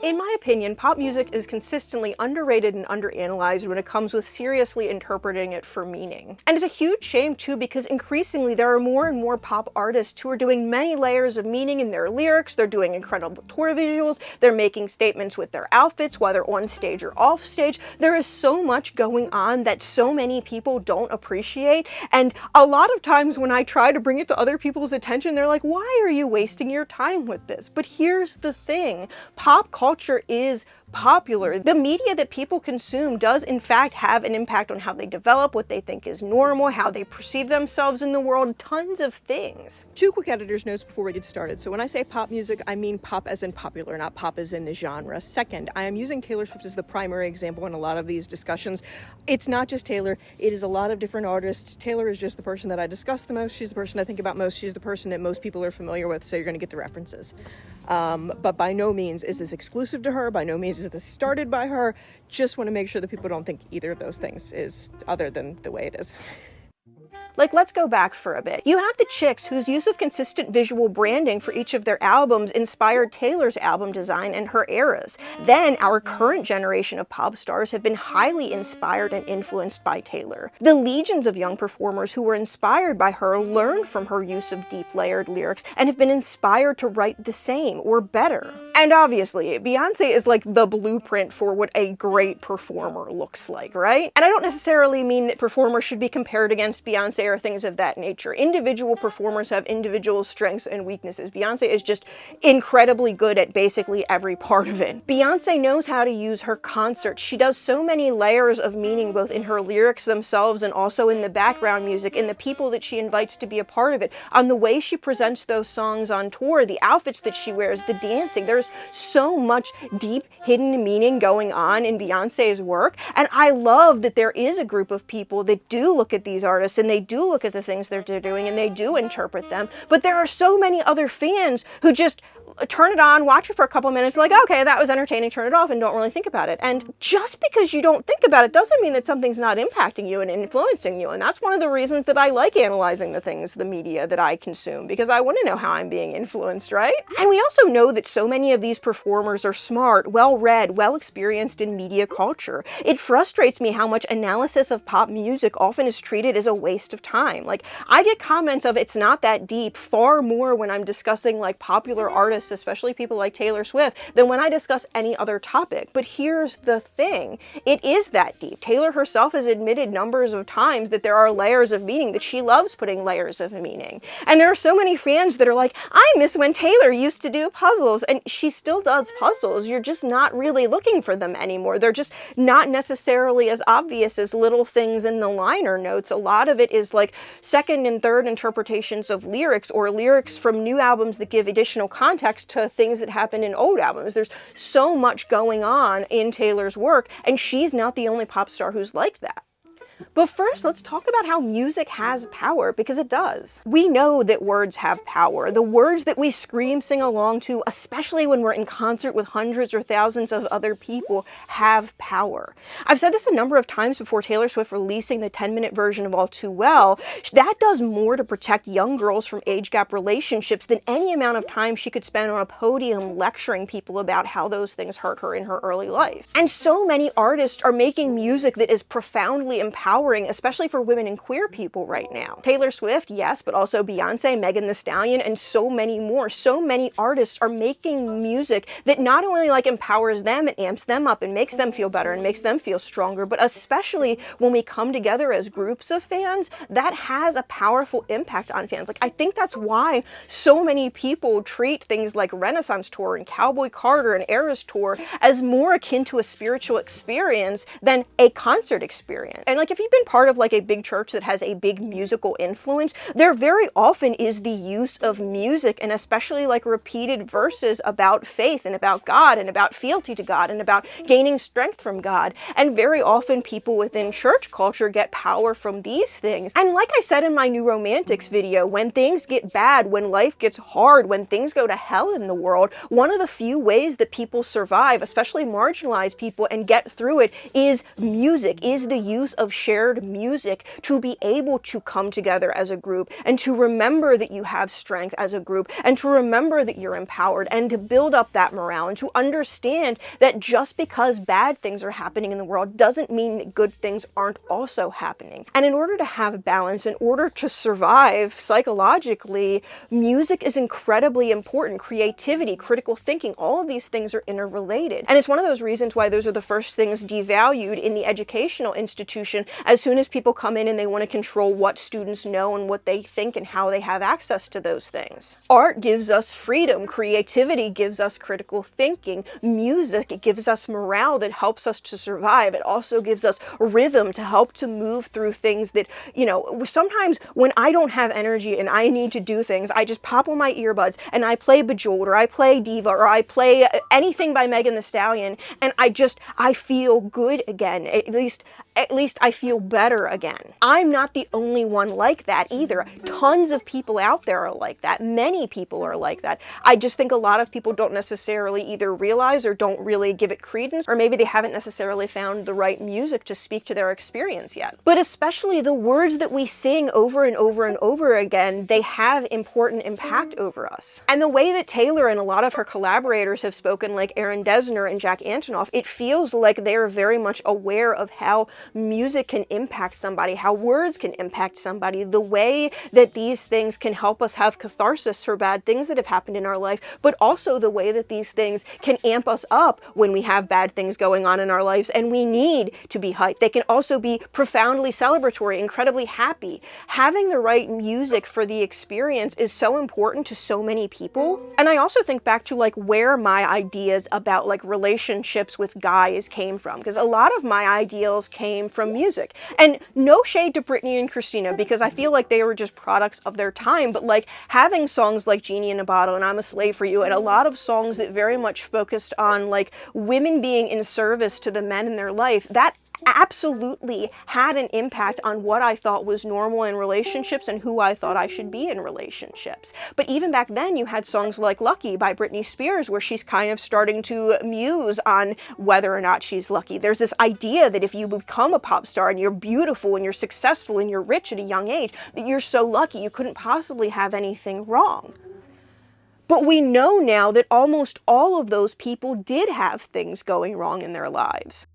In my opinion, pop music is consistently underrated and underanalyzed when it comes with seriously interpreting it for meaning. And it's a huge shame too, because increasingly there are more and more pop artists who are doing many layers of meaning in their lyrics, they're doing incredible tour visuals, they're making statements with their outfits, whether on stage or off stage. There is so much going on that so many people don't appreciate, and a lot of times when I try to bring it to other people's attention, they're like, why are you wasting your time with this? But here's the thing, pop culture is popular. The media that people consume does in fact have an impact on how they develop, what they think is normal, how they perceive themselves in the world, tons of things. Two quick editor's notes before we get started. So when I say pop music, I mean pop as in popular, not pop as in the genre. Second, I am using Taylor Swift as the primary example in a lot of these discussions. It's not just Taylor, it is a lot of different artists. Taylor is just the person that I discuss the most, she's the person I think about most, she's the person that most people are familiar with, so you're going to get the references. But by no means is this exclusive to her, by no means is this started by her. Just want to make sure that people don't think either of those things is other than the way it is. Like, let's go back for a bit. You have the Chicks, whose use of consistent visual branding for each of their albums inspired Taylor's album design and her eras. Then, our current generation of pop stars have been highly inspired and influenced by Taylor. The legions of young performers who were inspired by her learned from her use of deep layered lyrics and have been inspired to write the same or better. And obviously, Beyonce is like the blueprint for what a great performer looks like, right? And I don't necessarily mean that performers should be compared against Beyonce or things of that nature. Individual performers have individual strengths and weaknesses. Beyonce is just incredibly good at basically every part of it. Beyonce knows how to use her concerts. She does so many layers of meaning both in her lyrics themselves and also in the background music, in the people that she invites to be a part of it, on the way she presents those songs on tour, the outfits that she wears, the dancing. There's so much deep hidden meaning going on in Beyonce's work, and I love that there is a group of people that do look at these artists and they do look at the things they're doing and they do interpret them, but there are so many other fans who just turn it on, watch it for a couple minutes, like, okay, that was entertaining, turn it off, and don't really think about it. And just because you don't think about it doesn't mean that something's not impacting you and influencing you, and that's one of the reasons that I like analyzing the things, the media that I consume, because I want to know how I'm being influenced, right? And we also know that so many of these performers are smart, well-read, well-experienced in media culture. It frustrates me how much analysis of pop music often is treated as a waste of time. Like, I get comments of it's not that deep far more when I'm discussing like popular artists, especially people like Taylor Swift, than when I discuss any other topic. But here's the thing, it is that deep. Taylor herself has admitted numbers of times that there are layers of meaning, that she loves putting layers of meaning. And there are so many fans that are like, I miss when Taylor used to do puzzles, and she still does puzzles, you're just not really looking for them anymore. They're just not necessarily as obvious as little things in the liner notes. A lot of it is like second and third interpretations of lyrics, or lyrics from new albums that give additional context to things that happened in old albums. There's so much going on in Taylor's work, and she's not the only pop star who's like that. But first, let's talk about how music has power, because it does. We know that words have power. The words that we scream, sing along to, especially when we're in concert with hundreds or thousands of other people, have power. I've said this a number of times before Taylor Swift releasing the 10-minute version of All Too Well. That does more to protect young girls from age gap relationships than any amount of time she could spend on a podium lecturing people about how those things hurt her in her early life. And so many artists are making music that is profoundly empowering, especially for women and queer people right now. Taylor Swift, yes, but also Beyonce, Megan Thee Stallion, and so many more. So many artists are making music that not only like empowers them and amps them up and makes them feel better and makes them feel stronger, but especially when we come together as groups of fans, that has a powerful impact on fans. Like, I think that's why so many people treat things like Renaissance Tour and Cowboy Carter and Eras Tour as more akin to a spiritual experience than a concert experience. And like, if you've been part of like a big church that has a big musical influence, there very often is the use of music, and especially like repeated verses about faith and about God and about fealty to God and about gaining strength from God. And very often people within church culture get power from these things. And like I said in my New Romantics video, when things get bad, when life gets hard, when things go to hell in the world, one of the few ways that people survive, especially marginalized people, and get through it is music, is the use of shared shared music to be able to come together as a group and to remember that you have strength as a group and to remember that you're empowered and to build up that morale and to understand that just because bad things are happening in the world doesn't mean that good things aren't also happening. And in order to have balance, in order to survive psychologically, music is incredibly important. Creativity, critical thinking, all of these things are interrelated. And it's one of those reasons why those are the first things devalued in the educational institution as soon as people come in and they want to control what students know and what they think and how they have access to those things. Art gives us freedom. Creativity gives us critical thinking. Music, it gives us morale that helps us to survive. It also gives us rhythm to help to move through things that, you know, sometimes when I don't have energy and I need to do things, I just pop on my earbuds and I play Bejeweled or I play Diva or I play anything by Megan Thee Stallion, and I feel good again. At least I feel better again. I'm not the only one like that either. Tons of people out there are like that. Many people are like that. I just think a lot of people don't necessarily either realize or don't really give it credence, or maybe they haven't necessarily found the right music to speak to their experience yet. But especially the words that we sing over and over and over again, they have important impact over us. And the way that Taylor and a lot of her collaborators have spoken, like Aaron Dessner and Jack Antonoff, it feels like they're very much aware of how music can impact somebody, how words can impact somebody, the way that these things can help us have catharsis for bad things that have happened in our life, but also the way that these things can amp us up when we have bad things going on in our lives and we need to be hyped. They can also be profoundly celebratory, incredibly happy. Having the right music for the experience is so important to so many people. And I also think back to like where my ideas about like relationships with guys came from, because a lot of my ideals came from music. And no shade to Britney and Christina, because I feel like they were just products of their time, but like having songs like Genie in a Bottle and I'm a Slave for You and a lot of songs that very much focused on like women being in service to the men in their life, that absolutely had an impact on what I thought was normal in relationships and who I thought I should be in relationships. But even back then you had songs like Lucky by Britney Spears where she's kind of starting to muse on whether or not she's lucky. There's this idea that if you become a pop star and you're beautiful and you're successful and you're rich at a young age, that you're so lucky you couldn't possibly have anything wrong. But we know now that almost all of those people did have things going wrong in their lives.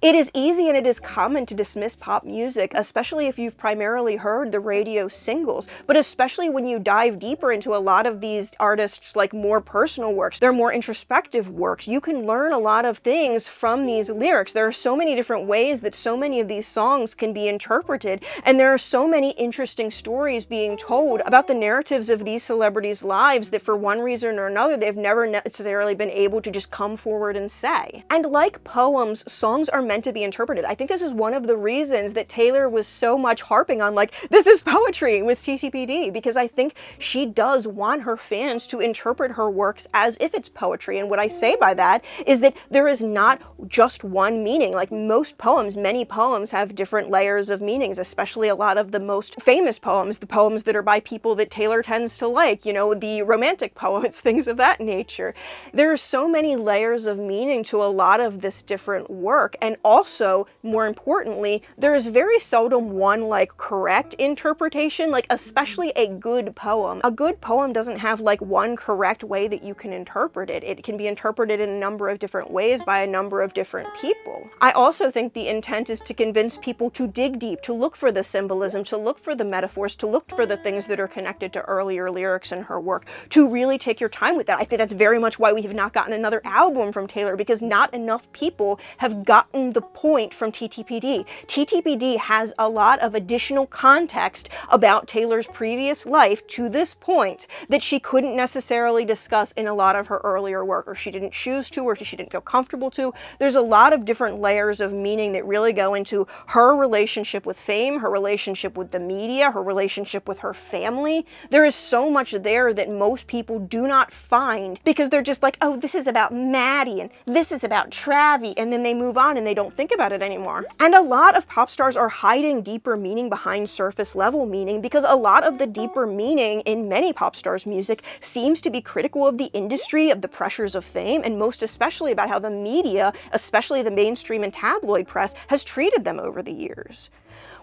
It is easy and it is common to dismiss pop music, especially if you've primarily heard the radio singles, but especially when you dive deeper into a lot of these artists' like more personal works, their more introspective works, you can learn a lot of things from these lyrics. There are so many different ways that so many of these songs can be interpreted, and there are so many interesting stories being told about the narratives of these celebrities' lives that for one reason or another they've never necessarily been able to just come forward and say. And like poems, songs are meant to be interpreted. I think this is one of the reasons that Taylor was so much harping on like, this is poetry with TTPD, because I think she does want her fans to interpret her works as if it's poetry. And what I say by that is that there is not just one meaning. Like most poems, many poems have different layers of meanings, especially a lot of the most famous poems, the poems that are by people that Taylor tends to like, you know, the romantic poets, things of that nature. There are so many layers of meaning to a lot of this different work. And also, more importantly, there is very seldom one like correct interpretation, like especially a good poem. A good poem doesn't have like one correct way that you can interpret it. It can be interpreted in a number of different ways by a number of different people. I also think the intent is to convince people to dig deep, to look for the symbolism, to look for the metaphors, to look for the things that are connected to earlier lyrics in her work, to really take your time with that. I think that's very much why we have not gotten another album from Taylor, because not enough people have gotten the point from TTPD. TTPD has a lot of additional context about Taylor's previous life to this point that she couldn't necessarily discuss in a lot of her earlier work, or she didn't choose to, or she didn't feel comfortable to. There's a lot of different layers of meaning that really go into her relationship with fame, her relationship with the media, her relationship with her family. There is so much there that most people do not find because they're just like, oh, this is about Maddie and this is about Travi, and then they move on and they don't think about it anymore. And a lot of pop stars are hiding deeper meaning behind surface level meaning, because a lot of the deeper meaning in many pop stars' music seems to be critical of the industry, of the pressures of fame, and most especially about how the media, especially the mainstream and tabloid press, has treated them over the years.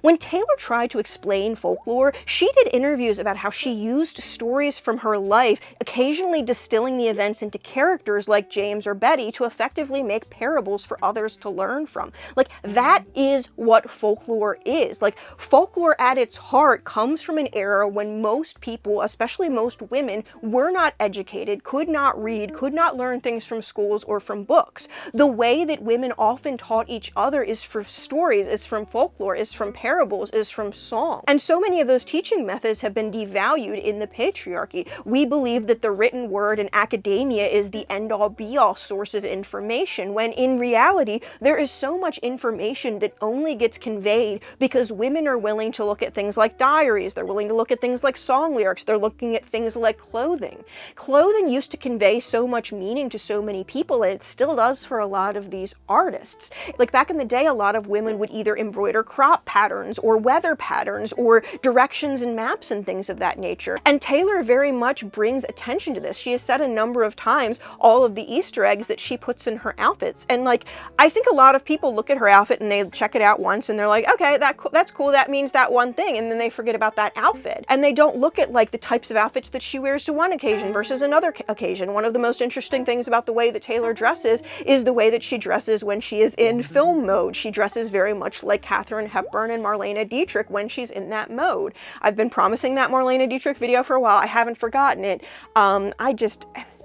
When Taylor tried to explain folklore, she did interviews about how she used stories from her life, occasionally distilling the events into characters like James or Betty to effectively make parables for others to learn from. Like, that is what folklore is. Like, folklore at its heart comes from an era when most people, especially most women, were not educated, could not read, could not learn things from schools or from books. The way that women often taught each other is from stories, is from folklore, is from parables, is from song. And so many of those teaching methods have been devalued in the patriarchy. We believe that the written word in academia is the end-all be-all source of information, when in reality, there is so much information that only gets conveyed because women are willing to look at things like diaries, they're willing to look at things like song lyrics, they're looking at things like clothing. Clothing used to convey so much meaning to so many people, and it still does for a lot of these artists. Like, back in the day, a lot of women would either embroider crop patterns or weather patterns or directions and maps and things of that nature. And Taylor very much brings attention to this. She has said a number of times all of the Easter eggs that she puts in her outfits. And like, I think a lot of people look at her outfit and they check it out once and they're like, okay, that's cool, that means that one thing, and then they forget about that outfit. And they don't look at like the types of outfits that she wears to one occasion versus another occasion. One of the most interesting things about the way that Taylor dresses is the way that she dresses when she is in film mode. She dresses very much like Katharine Hepburn and Marlene Dietrich when she's in that mode. I've been promising that Marlene Dietrich video for a while. I haven't forgotten it.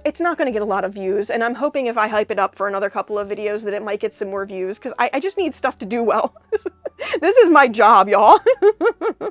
It's not going to get a lot of views, and I'm hoping if I hype it up for another couple of videos that it might get some more views, because I just need stuff to do well. This is my job, y'all.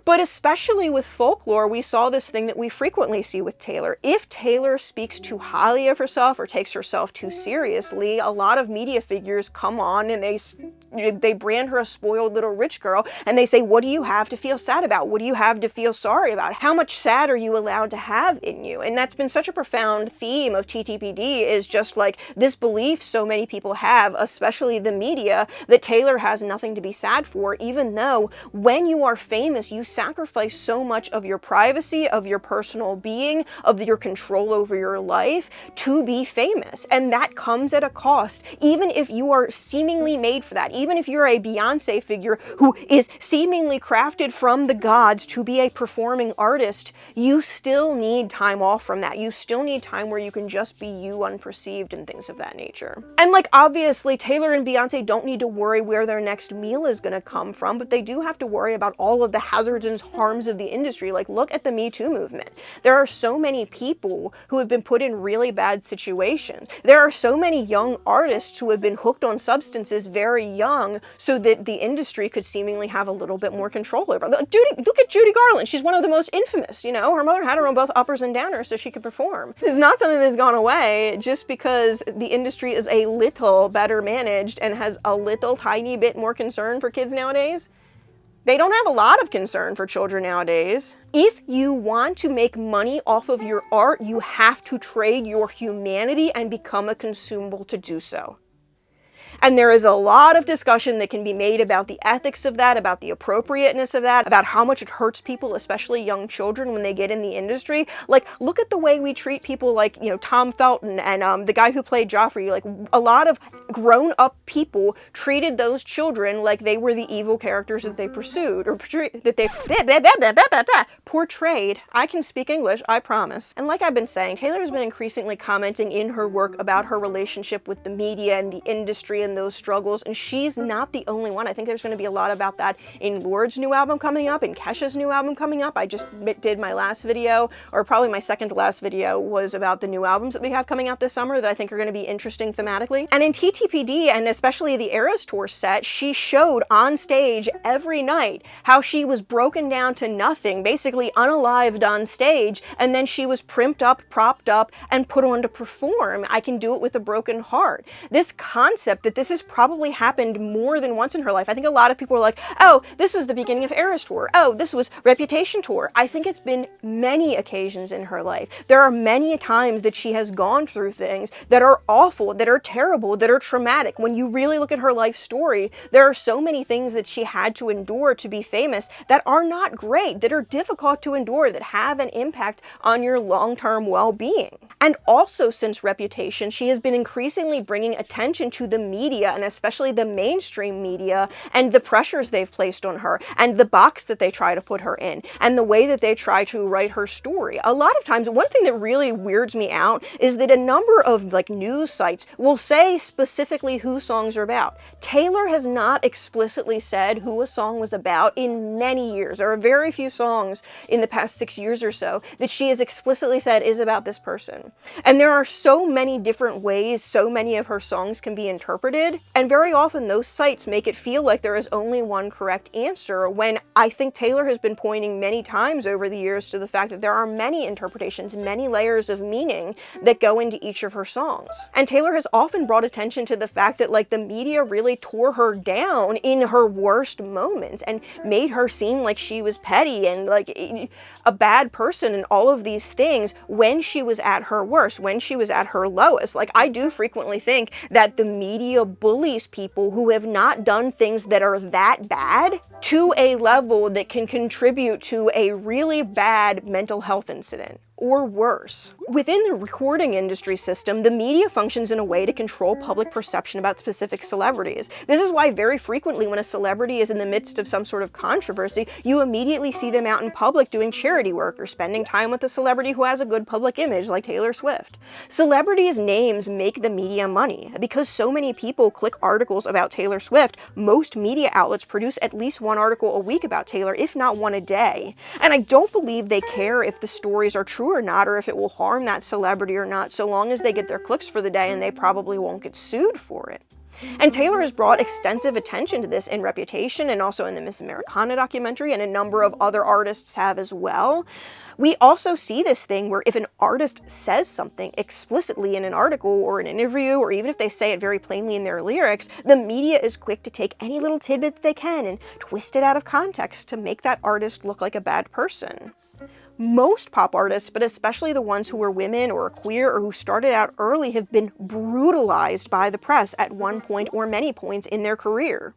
But especially with folklore, we saw this thing that we frequently see with Taylor. If Taylor speaks too highly of herself or takes herself too seriously, a lot of media figures come on and they brand her a spoiled little rich girl, and they say, what do you have to feel sad about? What do you have to feel sorry about? How much sad are you allowed to have in you? And that's been such a profound theme of TTPD, is just like this belief so many people have, especially the media, that Taylor has nothing to be sad for, even though when you are famous, you sacrifice so much of your privacy, of your personal being, of your control over your life to be famous. And that comes at a cost. Even if you are seemingly made for that, even if you're a Beyonce figure who is seemingly crafted from the gods to be a performing artist, you still need time off from that. You still need time where you can just be you unperceived and things of that nature. And like, obviously, Taylor and Beyonce don't need to worry where their next meal is going to come from, but they do have to worry about all of the hazards and harms of the industry. Like, look at the Me Too movement. There are so many people who have been put in really bad situations. There are so many young artists who have been hooked on substances very young so that the industry could seemingly have a little bit more control over. Look at Judy Garland. She's one of the most infamous, you know? Her mother had her on both uppers and downers so she could perform. It's not something that's gone away just because the industry is a little better managed and has a little tiny bit more concern for kids nowadays. They don't have a lot of concern for children nowadays. If you want to make money off of your art, you have to trade your humanity and become a consumable to do so. And there is a lot of discussion that can be made about the ethics of that, about the appropriateness of that, about how much it hurts people, especially young children, when they get in the industry. Like, look at the way we treat people like, you know, Tom Felton and the guy who played Joffrey. Like, a lot of grown-up people treated those children like they were the evil characters that they pursued, or that they portrayed. I can speak English, I promise. And like I've been saying, Taylor has been increasingly commenting in her work about her relationship with the media and the industry and those struggles, and she's not the only one. I think there's going to be a lot about that in Lord's new album coming up, in Kesha's new album coming up. I just did my last video, or probably my second to last video, was about the new albums that we have coming out this summer that I think are going to be interesting thematically. And in TTPD, and especially the Eras Tour set, she showed on stage every night how she was broken down to nothing, basically unalived on stage, and then she was primped up, propped up, and put on to perform. I can do it with a broken heart. This concept that this has probably happened more than once in her life. I think a lot of people are like, oh, this was the beginning of Eras Tour. Oh, this was Reputation Tour. I think it's been many occasions in her life. There are many times that she has gone through things that are awful, that are terrible, that are traumatic. When you really look at her life story, there are so many things that she had to endure to be famous that are not great, that are difficult to endure, that have an impact on your long-term well-being. And also, since Reputation, she has been increasingly bringing attention to the media media, and especially the mainstream media, and the pressures they've placed on her, and the box that they try to put her in, and the way that they try to write her story. A lot of times, one thing that really weirds me out is that a number of like news sites will say specifically who songs are about. Taylor has not explicitly said who a song was about in many years. There are very few songs in the past 6 years or so that she has explicitly said is about this person. And there are so many different ways so many of her songs can be interpreted, and very often those sites make it feel like there is only one correct answer, when I think Taylor has been pointing many times over the years to the fact that there are many interpretations, many layers of meaning that go into each of her songs. And Taylor has often brought attention to the fact that like the media really tore her down in her worst moments and made her seem like she was petty and like a bad person and all of these things when she was at her worst, when she was at her lowest. Like, I do frequently think that the media bullies people who have not done things that are that bad to a level that can contribute to a really bad mental health incident, or worse. Within the recording industry system, the media functions in a way to control public perception about specific celebrities. This is why very frequently when a celebrity is in the midst of some sort of controversy, you immediately see them out in public doing charity work or spending time with a celebrity who has a good public image, like Taylor Swift. Celebrities' names make the media money. Because so many people click articles about Taylor Swift, most media outlets produce at least one article a week about Taylor, if not one a day. And I don't believe they care if the stories are true or not, or if it will harm that celebrity or not, so long as they get their clicks for the day, and they probably won't get sued for it. And Taylor has brought extensive attention to this in Reputation and also in the Miss Americana documentary, and a number of other artists have as well. We also see this thing where if an artist says something explicitly in an article or an interview, or even if they say it very plainly in their lyrics, the media is quick to take any little tidbit that they can and twist it out of context to make that artist look like a bad person. Most pop artists, but especially the ones who were women or queer or who started out early, have been brutalized by the press at one point or many points in their career.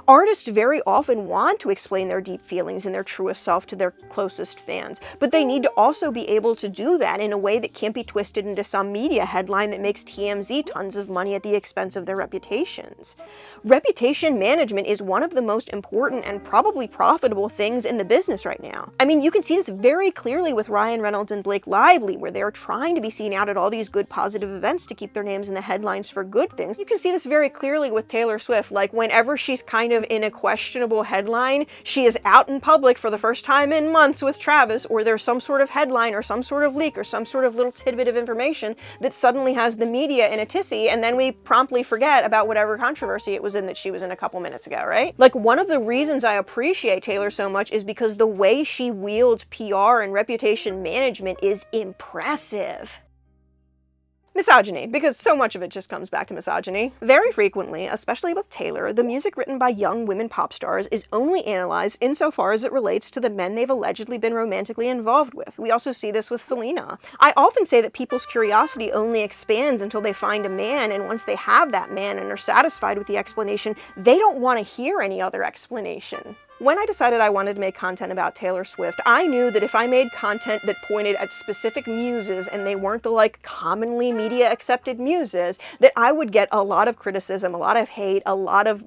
Artists very often want to explain their deep feelings and their truest self to their closest fans, but they need to also be able to do that in a way that can't be twisted into some media headline that makes TMZ tons of money at the expense of their reputations. Reputation management is one of the most important and probably profitable things in the business right now. I mean, you can see this very clearly with Ryan Reynolds and Blake Lively, where they're trying to be seen out at all these good positive events to keep their names in the headlines for good things. You can see this very clearly with Taylor Swift. Like, whenever she's kind of in a questionable headline, she is out in public for the first time in months with Travis, or there's some sort of headline or some sort of leak or some sort of little tidbit of information that suddenly has the media in a tizzy, and then we promptly forget about whatever controversy it was in that she was in a couple minutes ago, right? Like, one of the reasons I appreciate Taylor so much is because the way she wields PR and reputation management is impressive. Misogyny, because so much of it just comes back to misogyny. Very frequently, especially with Taylor, the music written by young women pop stars is only analyzed insofar as it relates to the men they've allegedly been romantically involved with. We also see this with Selena. I often say that people's curiosity only expands until they find a man, and once they have that man and are satisfied with the explanation, they don't want to hear any other explanation. When I decided I wanted to make content about Taylor Swift, I knew that if I made content that pointed at specific muses and they weren't the like commonly media accepted muses, that I would get a lot of criticism, a lot of hate, a lot of,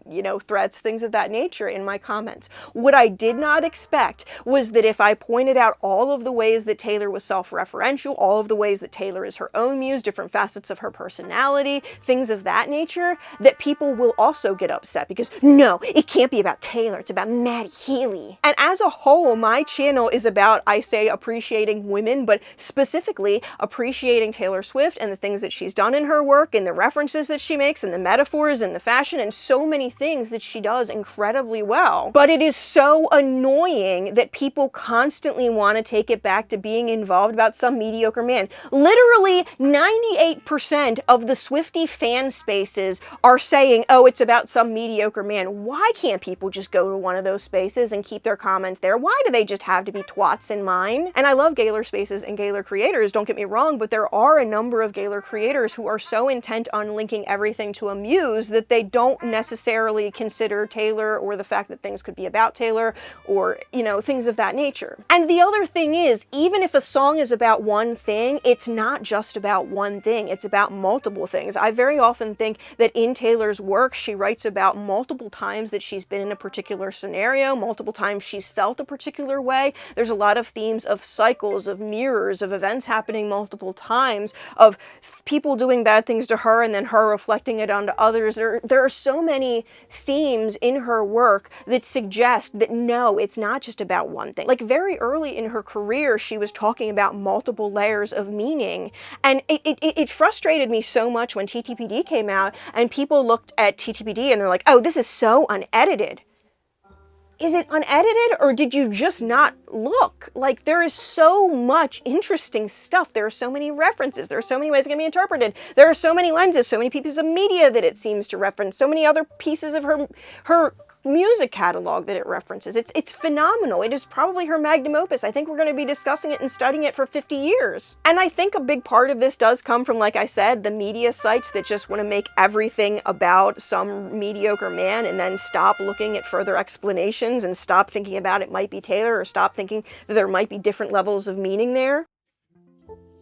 threats, things of that nature in my comments. What I did not expect was that if I pointed out all of the ways that Taylor was self-referential, all of the ways that Taylor is her own muse, different facets of her personality, things of that nature, that people will also get upset because, no, it can't be about Taylor, it's about Maddie Healy. And as a whole, my channel is about, I say, appreciating women, but specifically appreciating Taylor Swift and the things that she's done in her work and the references that she makes and the metaphors and the fashion and so many things that she does incredibly well. But it is so annoying that people constantly want to take it back to being involved about some mediocre man. Literally 98% of the Swiftie fan spaces are saying, oh, it's about some mediocre man. Why can't people just go to one of those Spaces and keep their comments there? Why do they just have to be twats in mine? And I love Gaylor Spaces and Gaylor creators, don't get me wrong, but there are a number of Gaylor creators who are so intent on linking everything to a muse that they don't necessarily consider Taylor or the fact that things could be about Taylor or, you know, things of that nature. And the other thing is, even if a song is about one thing, it's not just about one thing, it's about multiple things. I very often think that in Taylor's work, she writes about multiple times that she's been in a particular scenario, multiple times she's felt a particular way. There's a lot of themes of cycles, of mirrors, of events happening multiple times, of people doing bad things to her and then her reflecting it onto others. There are so many themes in her work that suggest that no, it's not just about one thing. Like very early in her career, she was talking about multiple layers of meaning. And it frustrated me so much when TTPD came out and people looked at TTPD and they're like, oh, this is so unedited. Is it unedited, or did you just not look? Like, there is so much interesting stuff. There are so many references. There are so many ways it can be interpreted. There are so many lenses, so many pieces of media that it seems to reference, so many other pieces of her music catalog that it references. It's phenomenal. It is probably her magnum opus. I think we're going to be discussing it and studying it for 50 years. And I think a big part of this does come from, like I said, the media sites that just want to make everything about some mediocre man and then stop looking at further explanations and stop thinking about it might be Taylor or stop thinking that there might be different levels of meaning there.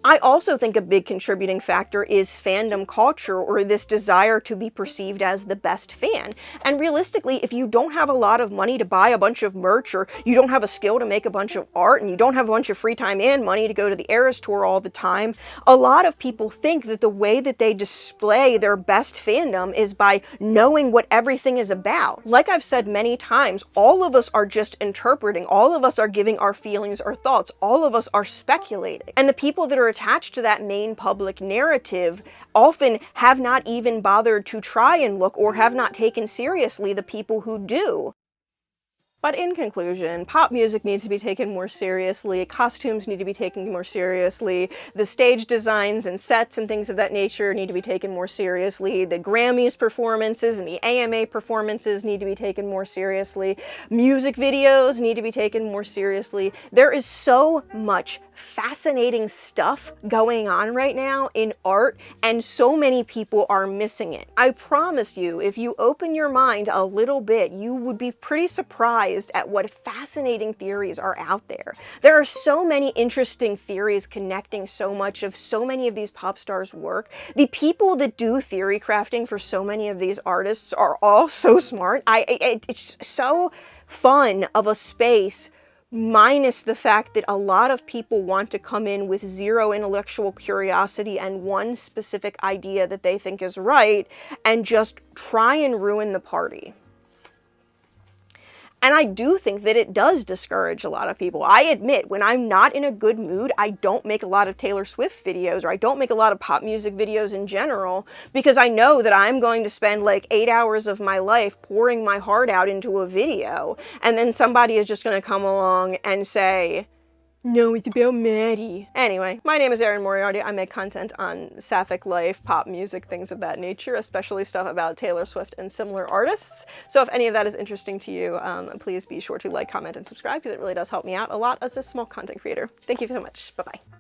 I also think a big contributing factor is fandom culture, or this desire to be perceived as the best fan. And realistically, if you don't have a lot of money to buy a bunch of merch, or you don't have a skill to make a bunch of art, and you don't have a bunch of free time and money to go to the Eras Tour all the time, a lot of people think that the way that they display their best fandom is by knowing what everything is about. Like I've said many times, all of us are just interpreting, all of us are giving our feelings or thoughts, all of us are speculating. And the people that are attached to that main public narrative often have not even bothered to try and look, or have not taken seriously, the people who do. But in conclusion, pop music needs to be taken more seriously, costumes need to be taken more seriously, the stage designs and sets and things of that nature need to be taken more seriously, the Grammys performances and the AMA performances need to be taken more seriously, music videos need to be taken more seriously. There is so much fascinating stuff going on right now in art, and so many people are missing it. I promise you, if you open your mind a little bit, you would be pretty surprised at what fascinating theories are out there. There are so many interesting theories connecting so much of so many of these pop stars' work. The people that do theory crafting for so many of these artists are all so smart. It's so fun of a space, minus the fact that a lot of people want to come in with zero intellectual curiosity and one specific idea that they think is right and just try and ruin the party. And I do think that it does discourage a lot of people. I admit, when I'm not in a good mood, I don't make a lot of Taylor Swift videos, or I don't make a lot of pop music videos in general, because I know that I'm going to spend like 8 hours of my life pouring my heart out into a video, and then somebody is just going to come along and say, no, it's about Maddie. Anyway, my name is Erin Moriarty. I make content on sapphic life, pop music, things of that nature, especially stuff about Taylor Swift and similar artists. So if any of that is interesting to you, please be sure to like, comment, and subscribe, because it really does help me out a lot as a small content creator. Thank you so much. Bye-bye.